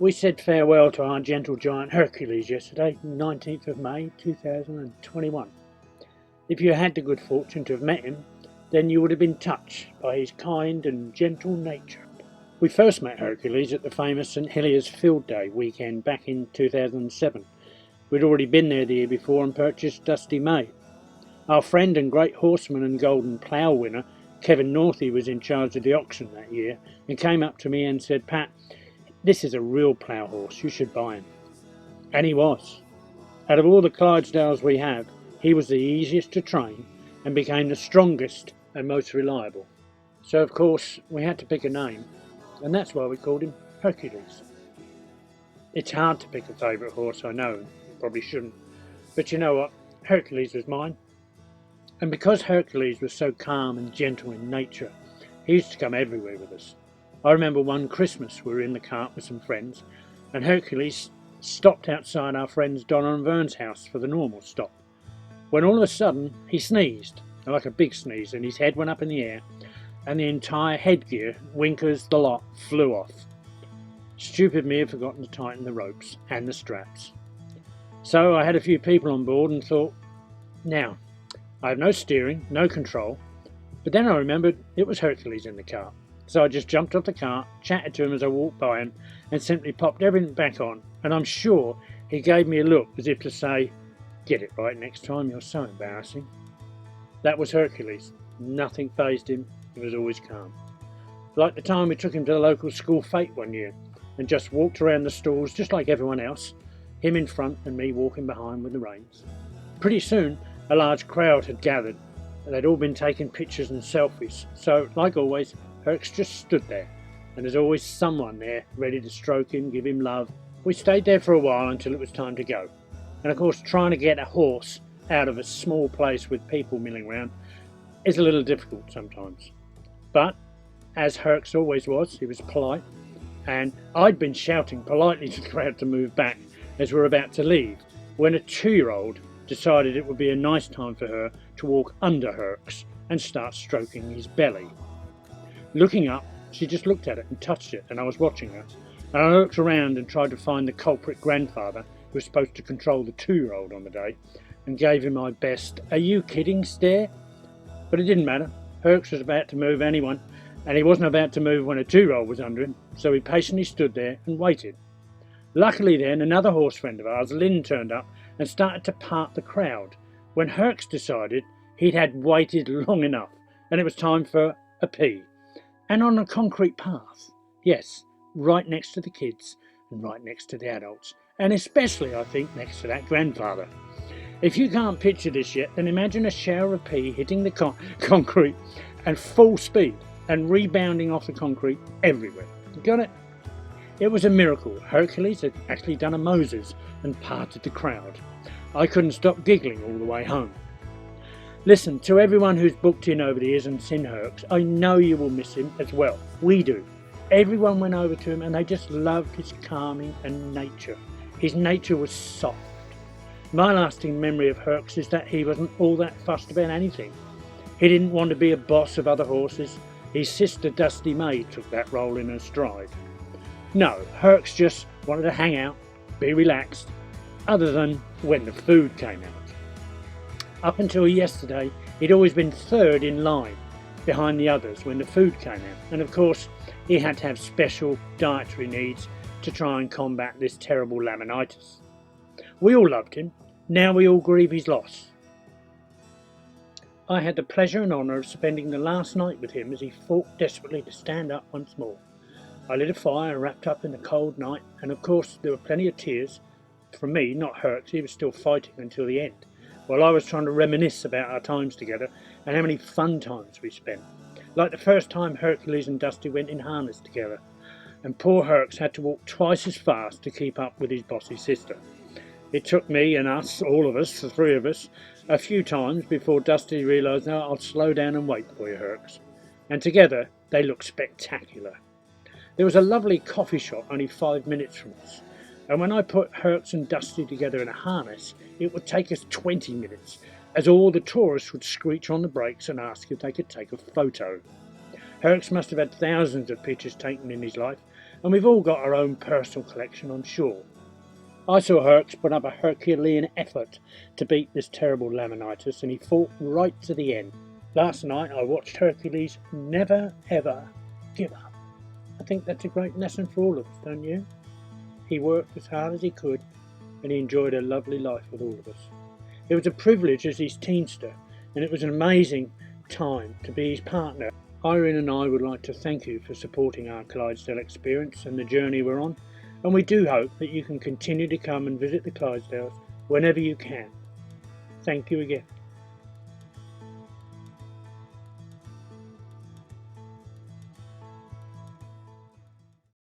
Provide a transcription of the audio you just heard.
We said farewell to our gentle giant Hercules yesterday, 19th of May 2021. If you had the good fortune to have met him, then you would have been touched by his kind and gentle nature. We first met Hercules at the famous St Heliers Field Day weekend back in 2007. We'd already been there the year before and purchased Dusty May. Our friend and great horseman and golden plough winner, Kevin Northey, was in charge of the auction that year and came up to me and said, "Pat, this is a real plough horse, you should buy him." And he was. Out of all the Clydesdales we have, he was the easiest to train and became the strongest and most reliable. So of course we had to pick a name, and that's why we called him Hercules. It's hard to pick a favourite horse, I know, probably shouldn't, but you know what, Hercules was mine. And because Hercules was so calm and gentle in nature, he used to come everywhere with us. I remember one Christmas we were in the cart with some friends, and Hercules stopped outside our friends Donna and Vern's house for the normal stop, when all of a sudden he sneezed, like a big sneeze, and his head went up in the air, and the entire headgear, winkers, the lot, flew off. Stupid me had forgotten to tighten the ropes and the straps. So I had a few people on board and thought, now, I have no steering, no control, but then I remembered it was Hercules in the cart. So I just jumped off the cart, chatted to him as I walked by him, and simply popped everything back on, and I'm sure he gave me a look as if to say, "Get it right next time, you're so embarrassing." That was Hercules. Nothing fazed him, he was always calm. Like the time we took him to the local school fete one year, and just walked around the stalls just like everyone else, him in front and me walking behind with the reins. Pretty soon a large crowd had gathered, and they'd all been taking pictures and selfies, so like always, Hercs just stood there, and there's always someone there ready to stroke him, give him love. We stayed there for a while until it was time to go, and of course trying to get a horse out of a small place with people milling around is a little difficult sometimes. But, as Hercs always was, he was polite, and I'd been shouting politely to the crowd to move back as we were about to leave, when a 2-year-old decided it would be a nice time for her to walk under Hercs and start stroking his belly. Looking up, she just looked at it and touched it, and I was watching her. And I looked around and tried to find the culprit grandfather who was supposed to control the 2-year-old on the day, and gave him my best "are you kidding" stare. But it didn't matter. Hercs was about to move anyone, and he wasn't about to move when a 2-year-old was under him, so he patiently stood there and waited. Luckily then, another horse friend of ours, Lynn, turned up and started to part the crowd, when Hercs decided he'd had waited long enough, and it was time for a pee. And on a concrete path. Yes, right next to the kids and right next to the adults, and especially, I think, next to that grandfather. If you can't picture this yet, then imagine a shower of pee hitting the concrete at full speed and rebounding off the concrete everywhere. Got it? It was a miracle. Hercules had actually done a Moses and parted the crowd. I couldn't stop giggling all the way home. Listen, to everyone who's booked in over the years and seen Hercs, I know you will miss him as well. We do. Everyone went over to him and they just loved his calming and nature. His nature was soft. My lasting memory of Hercs is that he wasn't all that fussed about anything. He didn't want to be a boss of other horses. His sister Dusty May took that role in her stride. No, Hercs just wanted to hang out, be relaxed, other than when the food came out. Up until yesterday, he'd always been third in line, behind the others when the food came out, and of course he had to have special dietary needs to try and combat this terrible Laminitis. We all loved him, now we all grieve his loss. I had the pleasure and honour of spending the last night with him as he fought desperately to stand up once more. I lit a fire wrapped up in the cold night, and of course there were plenty of tears. From me, not Hercs, he was still fighting until the end, while I was trying to reminisce about our times together and how many fun times we spent. Like the first time Hercules and Dusty went in harness together, and poor Hercs had to walk twice as fast to keep up with his bossy sister. It took me and us, all of us, the 3 of us, a few times before Dusty realised, "No, I'll slow down and wait for you, Hercs." And together they looked spectacular. There was a lovely coffee shop only 5 minutes from us, and when I put Hercs and Dusty together in a harness, it would take us 20 minutes, as all the tourists would screech on the brakes and ask if they could take a photo. Hercs must have had thousands of pictures taken in his life, and we've all got our own personal collection, I'm sure. I saw Hercs put up a Herculean effort to beat this terrible Laminitis, and he fought right to the end. Last night I watched Hercules never ever give up. I think that's a great lesson for all of us, don't you? He worked as hard as he could, and he enjoyed a lovely life with all of us. It was a privilege as his teamster, and it was an amazing time to be his partner. Irene and I would like to thank you for supporting our Clydesdale experience and the journey we're on, and we do hope that you can continue to come and visit the Clydesdales whenever you can. Thank you again.